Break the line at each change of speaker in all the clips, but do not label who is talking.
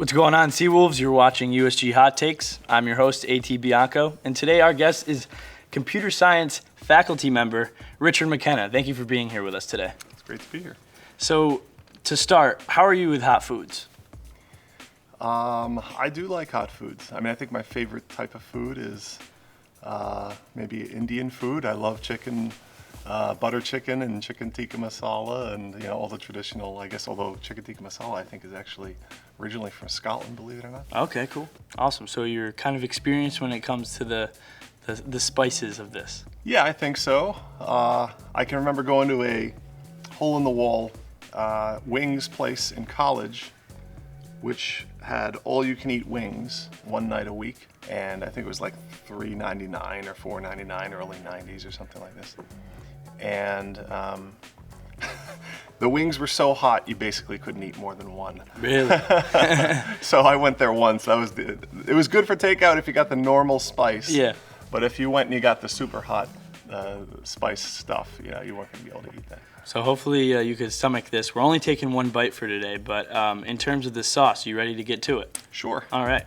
What's going on, Seawolves? You're watching USG Hot Takes. I'm your host, AT Bianco, and today our guest is computer science faculty member Richard McKenna. Thank you for being here with us today.
It's great to be here.
So, to start, how are you with hot foods?
I do like hot foods. I mean, I think my favorite type of food is maybe Indian food. I love chicken, butter chicken and chicken tikka masala and, you know, all the traditional, I guess, although chicken tikka masala I think is actually originally from Scotland, believe it or not.
Okay, cool. Awesome. So you're kind of experienced when it comes to the spices of this.
Yeah, I think so. I can remember going to a hole-in-the-wall wings place in college, which had all-you-can-eat wings one night a week, and I think it was like $3.99 or $4.99, early 90s or something like this. And the wings were so hot you basically couldn't eat more than one.
Really?
So I went there once. It was good for takeout if you got the normal spice.
Yeah.
But if you went and you got the super hot spice stuff, you weren't going to be able to eat that.
So hopefully you could stomach this. We're only taking one bite for today, but in terms of the sauce, you ready to get to it?
Sure.
All right.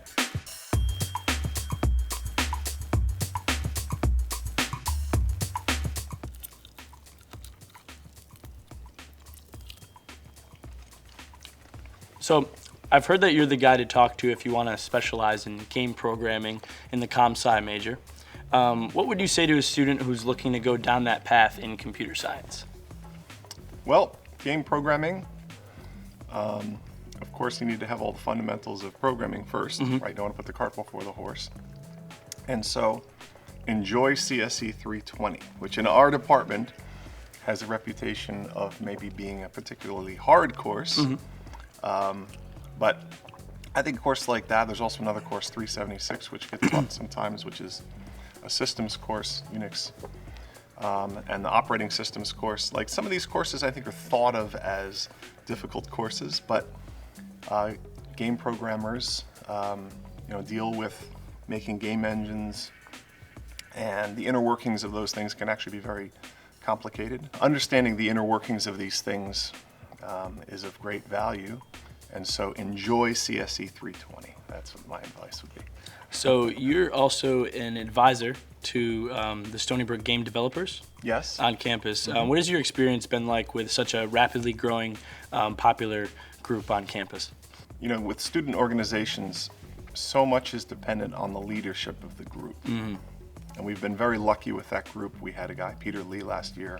So I've heard that you're the guy to talk to if you want to specialize in game programming in the comp-sci major. What would you say to a student who's looking to go down that path in computer science?
Well, game programming, of course you need to have all the fundamentals of programming first, right? You don't want to put the cart before the horse. And so enjoy CSE 320, which in our department has a reputation of maybe being a particularly hard course. But I think a course like that, there's also another course, 376, which gets taught sometimes, which is a systems course, Unix, and the operating systems course. Like some of these courses I think are thought of as difficult courses, but game programmers deal with making game engines, and the inner workings of those things can actually be very complicated. Understanding the inner workings of these things is of great value, and so enjoy CSE 320. That's what my advice would be.
So you're also an advisor to the Stony Brook game developers?
Yes.
On campus. What has your experience been like with such a rapidly growing, popular group on campus?
You know, with student organizations, so much is dependent on the leadership of the group. And we've been very lucky with that group. We had a guy, Peter Lee, last year,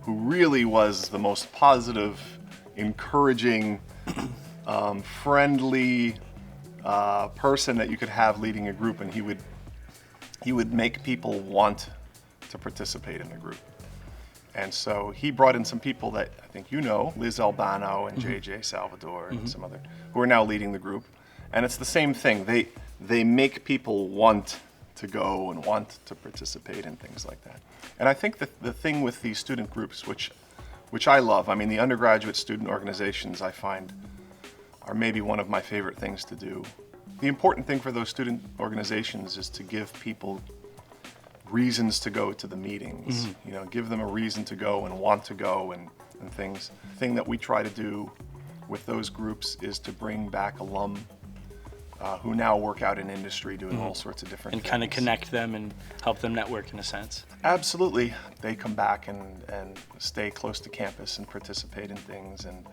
who really was the most positive, encouraging, friendly person that you could have leading a group, and he would make people want to participate in the group. And so he brought in some people that I think you know, Liz Albano and JJ Salvador and some other, who are now leading the group. And it's the same thing. They make people want to go and want to participate in things like that. And I think that the thing with these student groups, which I love, I mean, the undergraduate student organizations I find are maybe one of my favorite things to do. The important thing for those student organizations is to give people reasons to go to the meetings, give them a reason to go and want to go and things. The thing that we try to do with those groups is to bring back alum who now work out in industry doing all sorts of different things.
And kind of connect them and help them network in a sense.
Absolutely. They come back and stay close to campus and participate in things and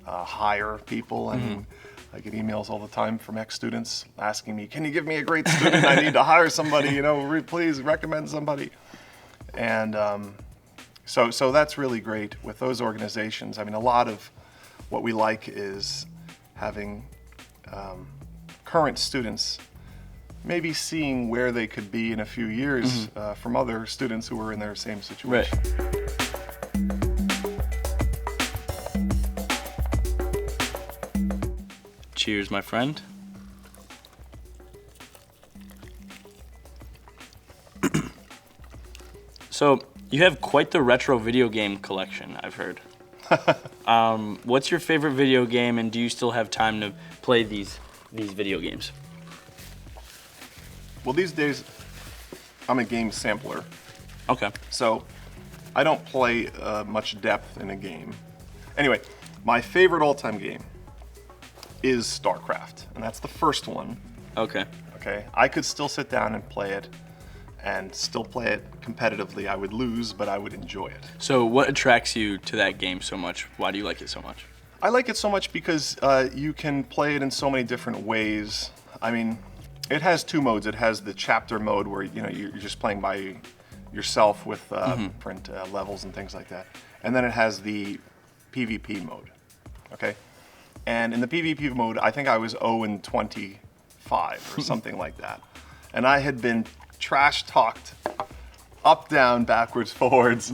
hire people. And I get emails all the time from ex-students asking me, can you give me a great student? I need to hire somebody, please recommend somebody. And so that's really great with those organizations. I mean, a lot of what we like is having current students maybe seeing where they could be in a few years from other students who were in their same situation.
Right. Cheers, my friend. So, you have quite the retro video game collection, I've heard. What's your favorite video game, and do you still have time to play these video games?
Well, these days, I'm a game sampler.
Okay.
So, I don't play much depth in a game. Anyway, my favorite all-time game is StarCraft, and that's the first one.
Okay.
Okay, I could still sit down and play it, and still play it competitively. I would lose, but I would enjoy it.
So what attracts you to that game so much? Why do you like it so much?
I like it so much because you can play it in so many different ways. I mean, it has two modes. It has the chapter mode where you're just playing by yourself with different levels and things like that, and then it has the PvP mode. Okay, and in the PvP mode, I think I was 0-25 or something like that, and I had been trash talked up, down, backwards, forwards.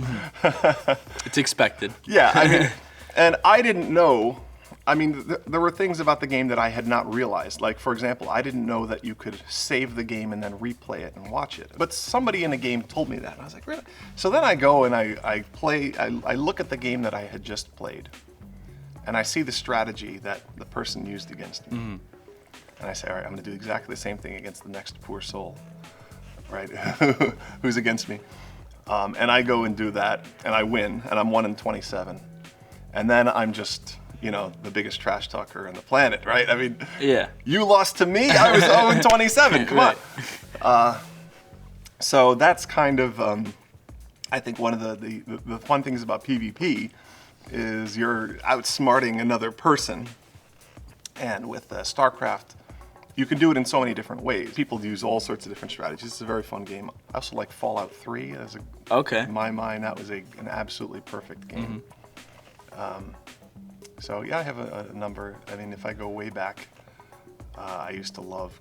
It's expected.
Yeah, I mean, and I didn't know. I mean, there were things about the game that I had not realized. Like, for example, I didn't know that you could save the game and then replay it and watch it. But somebody in the game told me that. And I was like, really? So then I go and I look at the game that I had just played. And I see the strategy that the person used against me. Mm-hmm. And I say, all right, I'm going to do exactly the same thing against the next poor soul, right, who's against me. And I go and do that, and I win, and I'm 1-27. And then I'm just, the biggest trash talker on the planet, right? I mean,
yeah.
You lost to me, I was 0-27, come on.
Right.
So that's kind of, I think one of the fun things about PvP is you're outsmarting another person. And with StarCraft, you can do it in so many different ways. People use all sorts of different strategies. It's a very fun game. I also like Fallout 3.
Okay.
In my mind, that was an absolutely perfect game. Mm-hmm. So yeah, I have a number. I mean, if I go way back, I used to love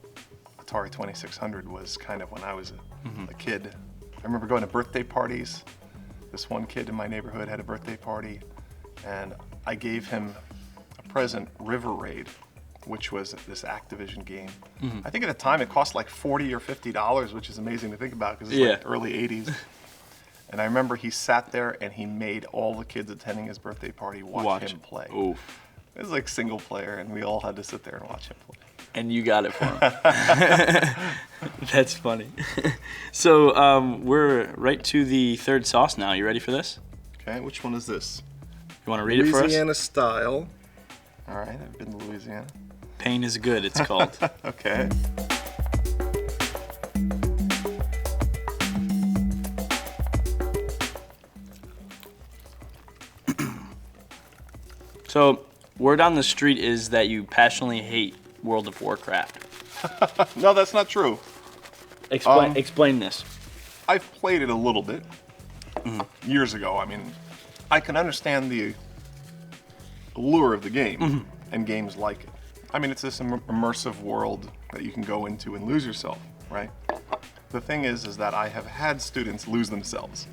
Atari 2600. Was kind of when I was a kid. I remember going to birthday parties. This one kid in my neighborhood had a birthday party, and I gave him a present, River Raid, which was this Activision game. Mm-hmm. I think at the time it cost like $40 or $50, which is amazing to think about because it's like early 80s. And I remember he sat there and he made all the kids attending his birthday party watch him play.
Oof.
It was like single player, and we all had to sit there and watch him play.
And you got it for him. That's funny. So we're right to the third sauce now. You ready for this?
Okay, which one is this?
You want to read it for us?
Louisiana style. All right, I've been to Louisiana.
Pain is good, it's called.
Okay.
So, word on the street is that you passionately hate World of Warcraft.
No, that's not true.
Explain this.
I've played it a little bit years ago. I mean, I can understand the allure of the game and games like it. I mean, it's this immersive world that you can go into and lose yourself, right? The thing is that I have had students lose themselves.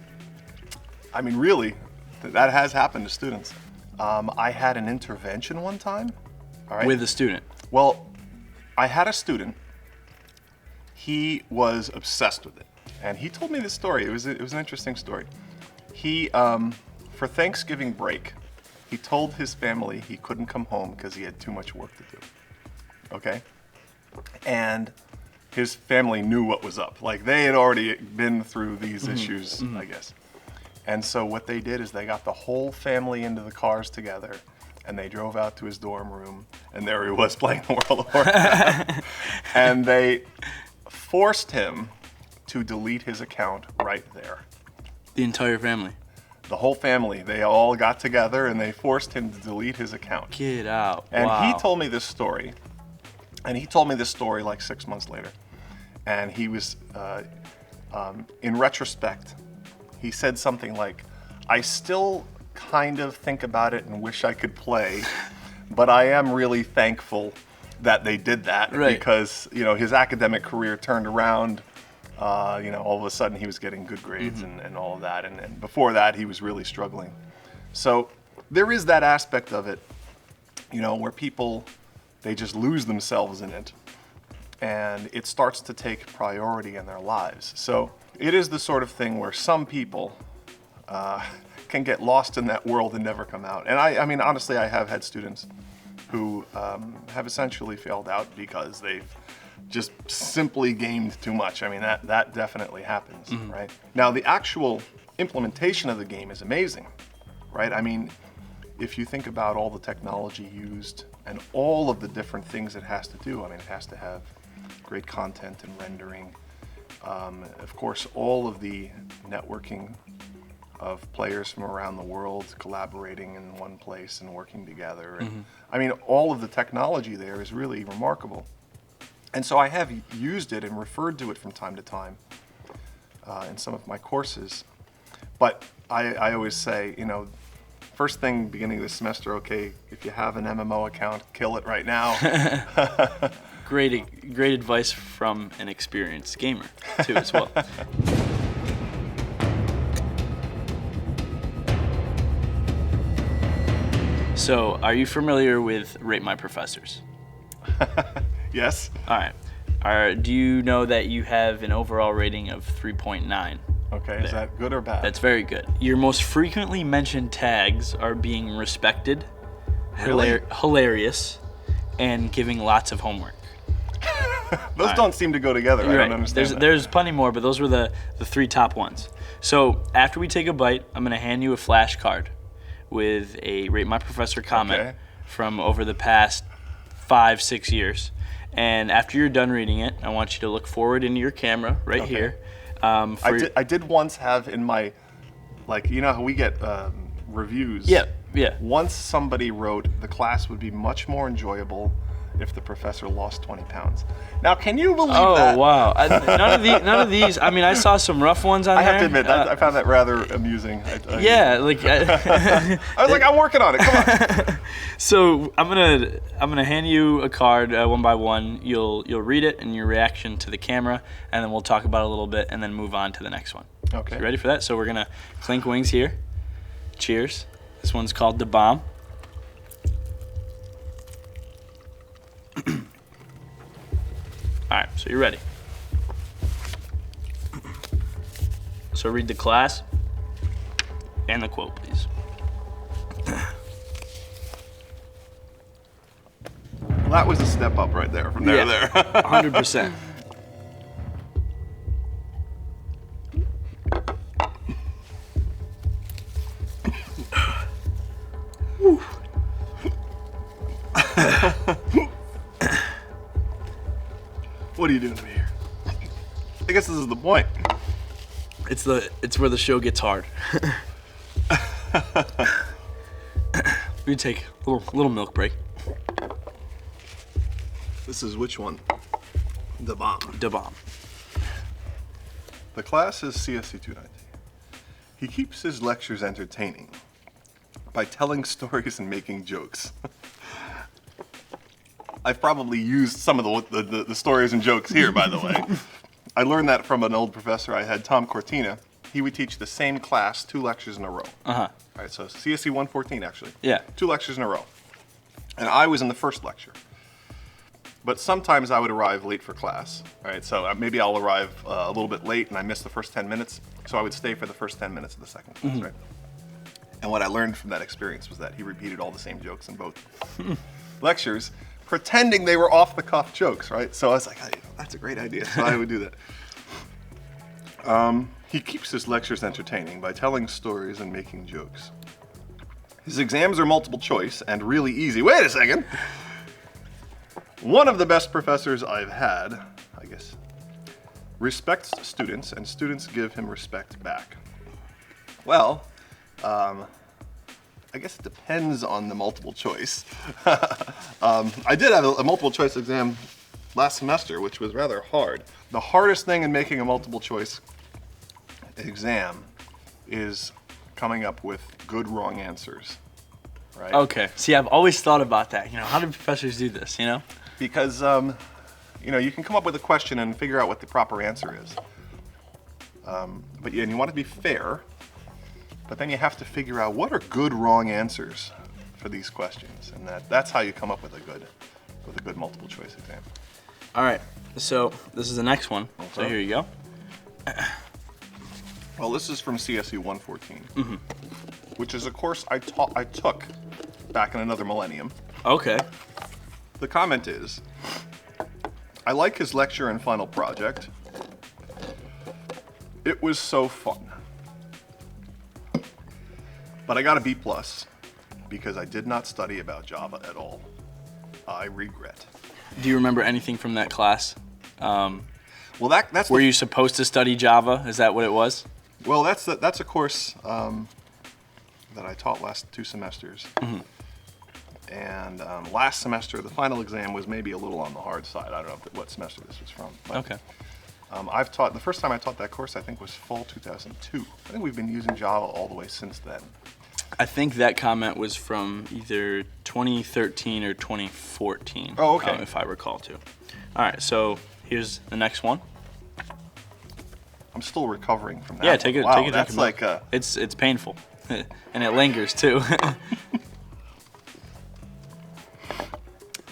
I mean, really, that has happened to students. I had an intervention one time. All right.
With a student?
Well, I had a student. He was obsessed with it, and he told me this story. It was an interesting story. He, for Thanksgiving break, he told his family he couldn't come home because he had too much work to do. Okay? And his family knew what was up. Like, they had already been through these issues, I guess. And so what they did is they got the whole family into the cars together, and they drove out to his dorm room, and there he was playing World of Warcraft. And they forced him to delete his account right there.
The entire family?
The whole family. They all got together, and they forced him to delete his account.
Get out.
And
wow.
he told me this story, like 6 months later. And he was, in retrospect, he said something like, I still kind of think about it and wish I could play, but I am really thankful that they did that because, his academic career turned around. All of a sudden he was getting good grades and all of that. And before that, he was really struggling. So there is that aspect of it, where people, they just lose themselves in it. And it starts to take priority in their lives. So it is the sort of thing where some people can get lost in that world and never come out. And I mean, honestly, I have had students who have essentially failed out because they've just simply gamed too much. I mean, that definitely happens, right? Now, the actual implementation of the game is amazing, right? I mean, if you think about all the technology used and all of the different things it has to do, I mean, it has to have great content and rendering. Of course, all of the networking of players from around the world collaborating in one place and working together. And, I mean, all of the technology there is really remarkable. And so I have used it and referred to it from time to time in some of my courses. But I always say, you know, first thing beginning of the semester, okay, if you have an MMO account, kill it right now.
Great advice from an experienced gamer, too, as well. So, are you familiar with Rate My Professors?
Yes.
All right. Do you know that you have an overall rating of 3.9?
Okay, is that good or bad?
That's very good. Your most frequently mentioned tags are being respected,
Really?
hilarious, and giving lots of homework.
Those don't seem to go together. I don't understand that.
There's plenty more, but those were the three top ones. So after we take a bite, I'm going to hand you a flashcard with a Rate My Professor comment from over the past 5-6 years. And after you're done reading it, I want you to look forward into your camera right here.
I did once have in my, like, you know how we get reviews?
Yeah.
Once somebody wrote, the class would be much more enjoyable if the professor lost 20 pounds. Now, can you believe that?
Oh, wow. None of these. I mean, I saw some rough ones on there.
I have to admit, I found that rather amusing.
Yeah, like
I was like, I'm working on it. Come on.
So I'm gonna hand you a card one by one. You'll read it and your reaction to the camera, and then we'll talk about it a little bit, and then move on to the next one.
Okay.
You ready for that? So we're gonna clink wings here. Cheers. This one's called the Bomb. All right, so you're ready. So read the class and the quote, please.
Well, that was a step up right there, from there to there.
100%.
What are you doing to me here? I guess this is the point.
It's where the show gets hard. We take a little milk break.
This is which one? The bomb.
The Bomb.
The class is CSC 290. He keeps his lectures entertaining by telling stories and making jokes. I've probably used some of the stories and jokes here, by the way. I learned that from an old professor I had, Tom Cortina. He would teach the same class 2 lectures in a row. All right, so CSC 114, actually.
Yeah.
2 lectures in a row. And I was in the first lecture. But sometimes I would arrive late for class. All right, so maybe I'll arrive a little bit late and I miss the first 10 minutes. So I would stay for the first 10 minutes of the second class, right? And what I learned from that experience was that he repeated all the same jokes in both lectures, pretending they were off-the-cuff jokes, right? So I was like, hey, that's a great idea. So I would do that. He keeps his lectures entertaining by telling stories and making jokes. His exams are multiple choice and really easy. Wait a second. One of the best professors I've had, I guess, respects students and students give him respect back. Well, I guess it depends on the multiple choice. I did have a multiple choice exam last semester, which was rather hard. The hardest thing in making a multiple choice exam is coming up with good wrong answers, right?
Okay. See, I've always thought about that. You know, how do professors do this, you know?
Because, you know, you can come up with a question and figure out what the proper answer is. But you want to be fair, but then you have to figure out what are good wrong answers for these questions, and that's how you come up with a good multiple choice exam.
All right. So this is the next one.
Okay.
So here you go.
Well, this is from CSU 114, which is a course I took back in another millennium.
Okay.
The comment is, I like his lecture and final project. It was so fun. But I got a B+ because I did not study about Java at all. I regret.
Do you remember anything from that class?
Well, that's
Were you supposed to study Java? Is that what it was?
Well, that's a course that I taught last 2 semesters. And last semester, the final exam was maybe a little on the hard side. I don't know what semester this was from. But,
Okay.
the first time I taught that course, I think, was fall 2002. I think we've been using Java all the way since then.
I think that comment was from either 2013 or 2014.
Oh, okay.
If I recall too. All right, so here's the next one.
I'm still recovering from that.
Yeah,
one.
take it.
Wow,
Take it.
that's like a...
It's painful, and it lingers too.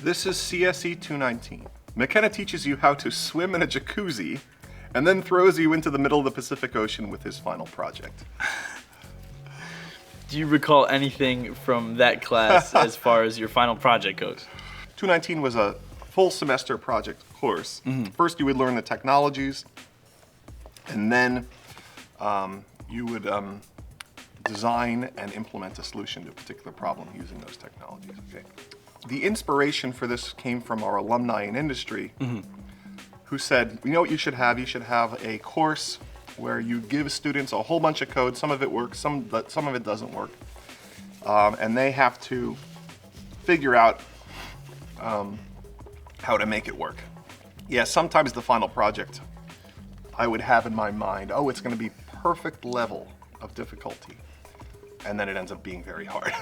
This is CSE 219. McKenna teaches you how to swim in a jacuzzi and then throws you into the middle of the Pacific Ocean with his final project.
Do you recall anything from that class as far as your final project goes?
219 was a full semester project course. First, you would learn the technologies, and then you would design and implement a solution to a particular problem using those technologies. Okay. The inspiration for this came from our alumni in industry, who said, you know what you should have? You should have a course where you give students a whole bunch of code. Some of it works, some of it doesn't work, and they have to figure out how to make it work. Yeah, sometimes the final project I would have in my mind, oh, it's going to be perfect level of difficulty, and then it ends up being very hard.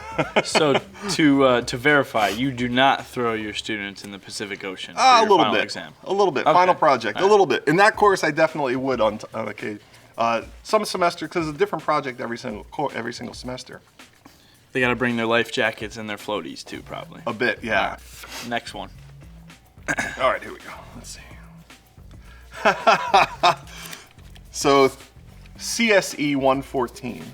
So to verify, you do not throw your students in the Pacific Ocean for
A
your
little
final
bit.
exam.
A little bit.
Okay.
Final project.
All
A
right.
little bit. In that course, I definitely would on occasion. Some semester, because it's a different project every single semester.
They got to bring their life jackets and their floaties too, probably.
A bit, yeah.
Next one.
All right, here we go. Let's see. So, CSE 114.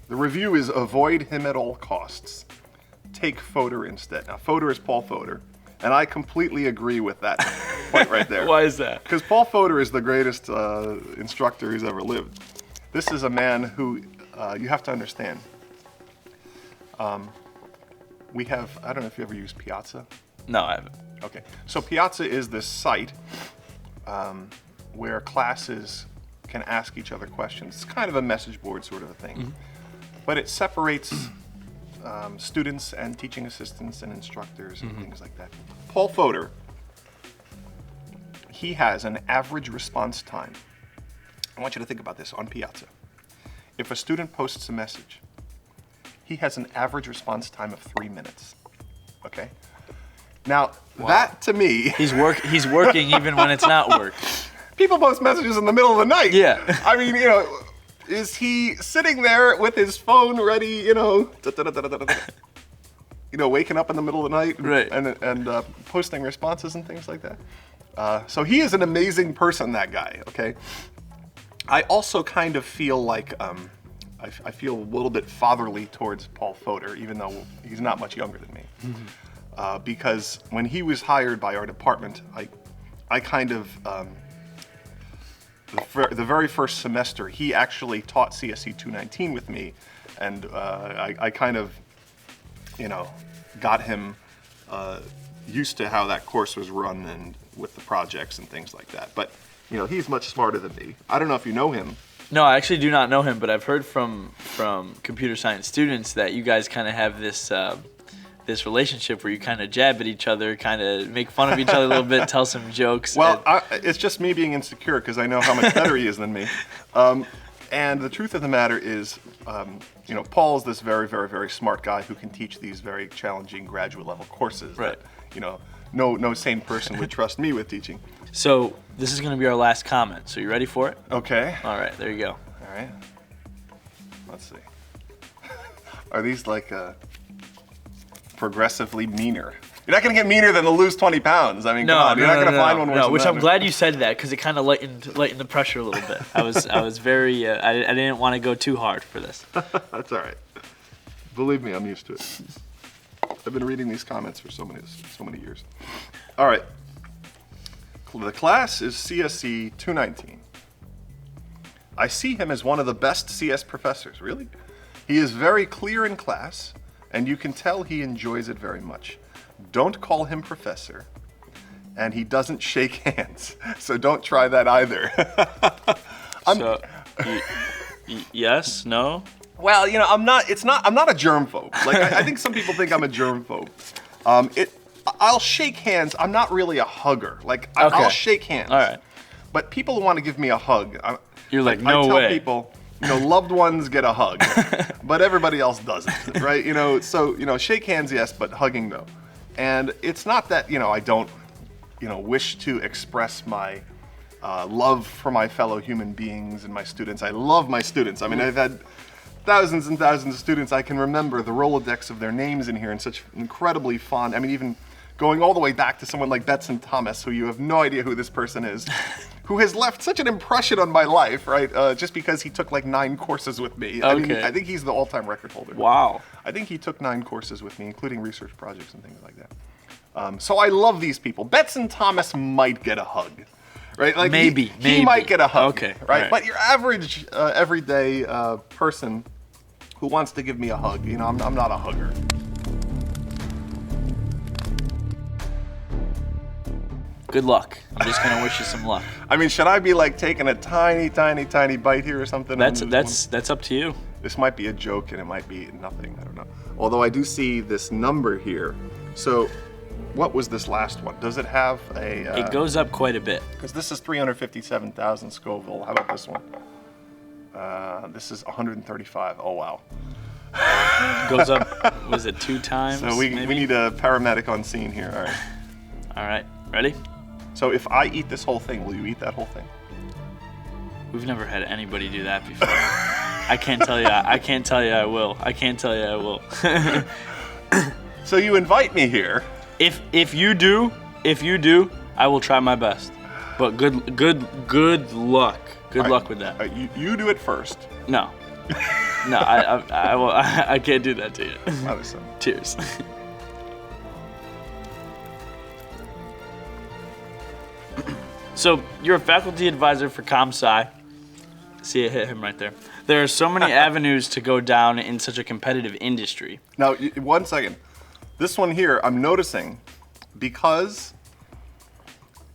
The review is avoid him at all costs. Take Fodor instead. Now, Fodor is Paul Fodor, and I completely agree with that point right there.
Why is that?
Because Paul Fodor is the greatest instructor who's ever lived. This is a man who you have to understand. We have, I don't know if you ever used Piazza.
No, I haven't.
Okay, so Piazza is this site where classes can ask each other questions. It's kind of a message board sort of a thing. But it separates students and teaching assistants and instructors and things like that. Paul Fodor, he has an average response time. I want you to think about this on Piazza. If a student posts a message, he has an average response time of 3 minutes. Okay? Now, that to me...
He's working even when it's not work.
People post messages in the middle of the night.
Yeah.
I mean, is he sitting there with his phone ready, waking up in the middle of the night
Right.
and posting responses and things like that? So he is an amazing person, that guy, okay? I also kind of feel like, I feel a little bit fatherly towards Paul Fodor, even though he's not much younger than me. Because when he was hired by our department, I kind of, the very first semester, he actually taught CSE 219 with me, and I kind of, got him used to how that course was run and with the projects and things like that. But, he's much smarter than me. I don't know if you know him.
No, I actually do not know him, but I've heard from computer science students that you guys kind of have this this relationship where you kind of jab at each other, kind of make fun of each other a little bit, tell some jokes.
Well, it's just me being insecure because I know how much better he is than me. And the truth of the matter is, Paul's this very, very, very smart guy who can teach these very challenging graduate level courses.
Right.
That, no sane person would trust me with teaching.
So this is going to be our last comment. So you ready for it?
Okay.
All right, there you go.
All right. Let's see. Are these like progressively meaner? You're not going to get meaner than to lose 20 pounds. I mean, come on. You're not going to find one worse than
which
that.
I'm glad you said that because it kind of lightened the pressure a little bit. I was very I didn't want to go too hard for this.
That's all right. Believe me, I'm used to it. I've been reading these comments for so many years. All right. The class is CSE 219. I see him as one of the best CS professors. Really? He is very clear in class, and you can tell he enjoys it very much. Don't call him professor, and he doesn't shake hands, so don't try that either.
Yes, no?
Well, I'm not a germphobe. Like, I think some people think I'm a germphobe. I'll shake hands. I'm not really a hugger. Like, I'll shake hands.
All right.
But people who want to give me a hug,
You're like, no way.
I tell people, loved ones get a hug, but everybody else doesn't, right? So, shake hands, yes, but hugging, no. And it's not that, I don't, wish to express my love for my fellow human beings and my students. I love my students. I mean, I've had thousands and thousands of students. I can remember the Rolodex of their names in here and such incredibly fond, even going all the way back to someone like Betson Thomas, who you have no idea who this person is, who has left such an impression on my life, right? Just because he took like 9 courses with me.
Okay.
I think he's the all-time record holder.
Wow.
I think he took 9 courses with me, including research projects and things like that. So I love these people. Betson Thomas might get a hug, right? Like
maybe.
He might get a hug,
okay,
right? But your average, everyday person who wants to give me a hug, I'm not a hugger.
Good luck. I'm just gonna wish you some luck.
I mean, should I be like taking a tiny, tiny, tiny bite here or something?
That's up to you.
This might be a joke and it might be nothing. I don't know. Although I do see this number here. So, what was this last one? Does it have a?
It goes up quite a bit.
Because this is 357,000 Scoville. How about this one? This is 135. Oh wow.
Goes up. Was it 2 times?
So we need a paramedic on scene here. All right.
All right. Ready?
So if I eat this whole thing, will you eat that whole thing?
We've never had anybody do that before. I can't tell you. I can't tell you I will. I can't tell you I will.
So you invite me here.
If you do, I will try my best. But good luck. Good luck with that.
You do it first.
No. No, I will. I can't do that to you.
Obviously.
Cheers. So you're a faculty advisor for ComSci. See, it hit him right there. There are so many avenues to go down in such a competitive industry.
Now, 1 second. This one here, I'm noticing, because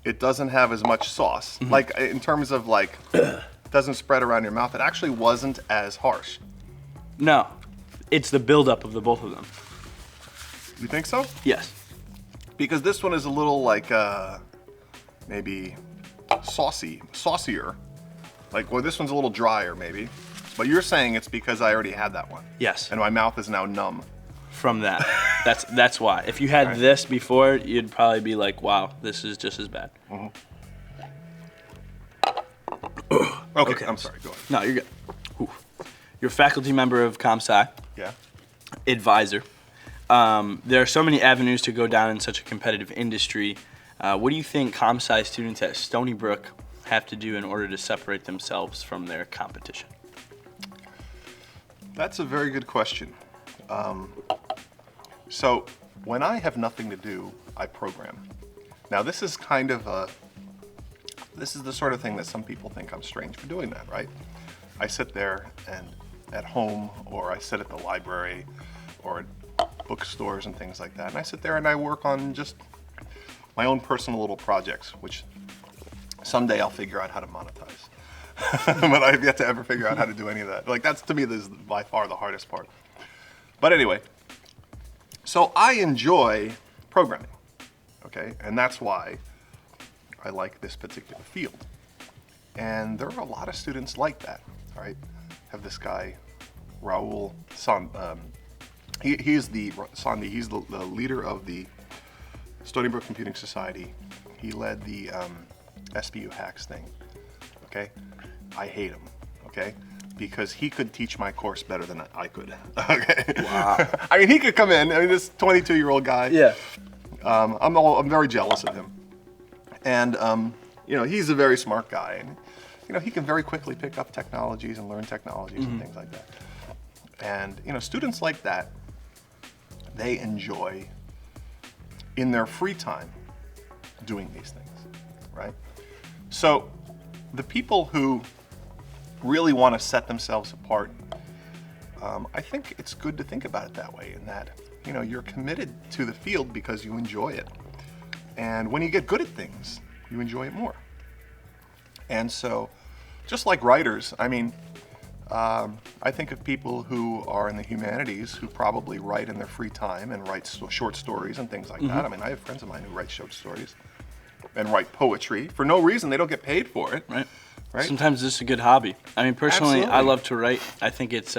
it doesn't have as much sauce, like in terms of like, it doesn't spread around your mouth, it actually wasn't as harsh.
No, it's the buildup of the both of them.
You think so?
Yes.
Because this one is a little like, maybe saucier. Like, well, this one's a little drier maybe. But you're saying it's because I already had that one.
Yes.
And my mouth is now numb.
From that. That's why. If you had this before, you'd probably be like, wow, this is just as bad.
Okay, I'm sorry, go ahead.
No, you're good. Ooh. You're a faculty member of ComSci.
Yeah.
Advisor. There are so many avenues to go down in such a competitive industry. What do you think ComSci students at Stony Brook have to do in order to separate themselves from their competition?
That's a very good question. So when I have nothing to do, I program. Now this is kind of this is the sort of thing that some people think I'm strange for doing that, right? I sit there and at home, or I sit at the library, or at bookstores and things like that, and I sit there and I work on just my own personal little projects, which someday I'll figure out how to monetize. But I've yet to ever figure out how to do any of that. Like, that's, to me, this is by far the hardest part. But anyway, so I enjoy programming, okay? And that's why I like this particular field. And there are a lot of students like that, all right? Have this guy, Raul he's the leader of the Stony Brook Computing Society. He led the SBU hacks thing, okay? I hate him, okay? Because he could teach my course better than I could, okay?
Wow.
I mean, he could come in, this 22-year-old guy.
Yeah.
I'm very jealous of him. And, he's a very smart guy. And, he can very quickly pick up technologies and learn technologies and things like that. And, students like that, they enjoy, in their free time, doing these things, right? So the people who really want to set themselves apart I think it's good to think about it that way, in that, you're committed to the field because you enjoy it. And when you get good at things, you enjoy it more. And so, just like writers, I think of people who are in the humanities who probably write in their free time and write short stories and things like that. I have friends of mine who write short stories and write poetry for no reason. They don't get paid for it.
Right.
Right?
Sometimes it's a good hobby. Personally,
Absolutely.
I love to write. I think it's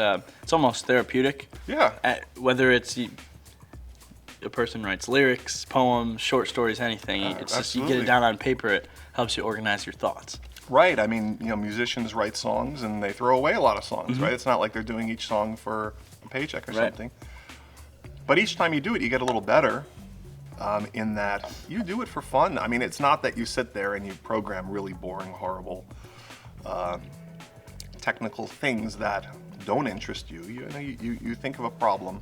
almost therapeutic.
Yeah.
Whether it's a person writes lyrics, poems, short stories, anything. It's just you get it down on paper. It helps you organize your thoughts.
Right. Musicians write songs and they throw away a lot of songs, right? It's not like they're doing each song for a paycheck or something. But each time you do it, you get a little better in that you do it for fun. It's not that you sit there and you program really boring, horrible, technical things that don't interest you. You think of a problem.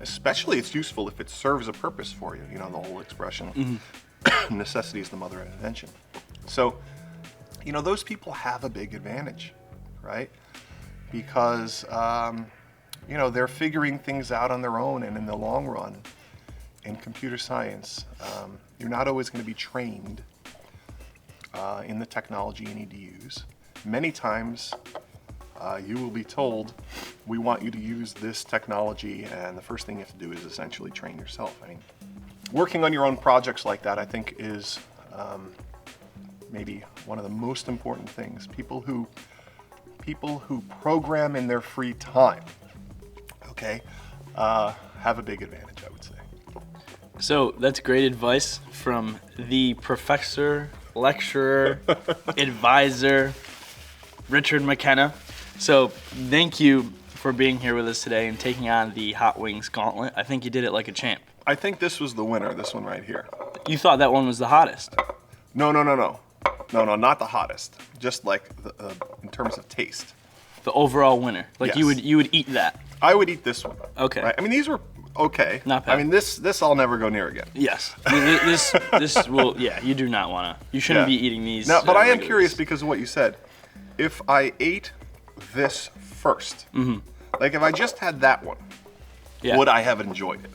Especially it's useful if it serves a purpose for you. The whole expression, necessity is the mother of invention. So, those people have a big advantage, right? Because, they're figuring things out on their own, and in the long run, in computer science, you're not always going to be trained in the technology you need to use. Many times, you will be told, we want you to use this technology, and the first thing you have to do is essentially train yourself. Working on your own projects like that, I think, is maybe one of the most important things. People who program in their free time, have a big advantage, I would say.
So that's great advice from the professor, lecturer, advisor, Richard McKenna. So thank you for being here with us today and taking on the Hot Wings Gauntlet. I think you did it like a champ.
I think this was the winner, this one right here.
You thought that one was the hottest.
No, not the hottest. Just like in terms of taste.
The overall winner. Like
Yes.
you would eat that.
I would eat this one.
Okay.
Right? These were okay.
Not bad.
This I'll never go near again.
Yes. This will, you do not want to. You shouldn't be eating these.
Now, but I am
regulars.
curious because of what you said. If I ate this first, like if I just had that one, would I have enjoyed it?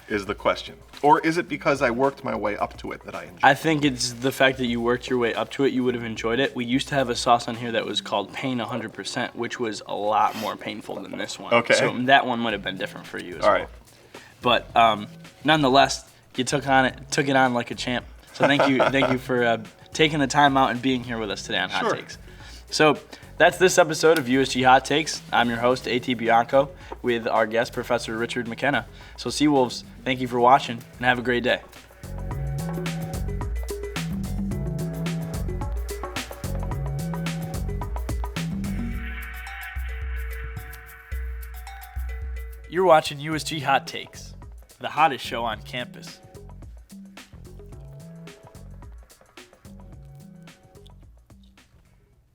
Is the question. Or is it because I worked my way up to it that I enjoyed it?
I think it's the fact that you worked your way up to it, you would have enjoyed it. We used to have a sauce on here that was called Pain 100%, which was a lot more painful than this one.
Okay.
So that one might have been different for you as
All
well.
right.
But nonetheless, you took it on like a champ. So thank you for taking the time out and being here with us today on Hot Takes. So that's this episode of USG Hot Takes. I'm your host, A.T. Bianco, with our guest, Professor Richard McKenna. So Seawolves, thank you for watching, and have a great day. You're watching USG Hot Takes, the hottest show on campus.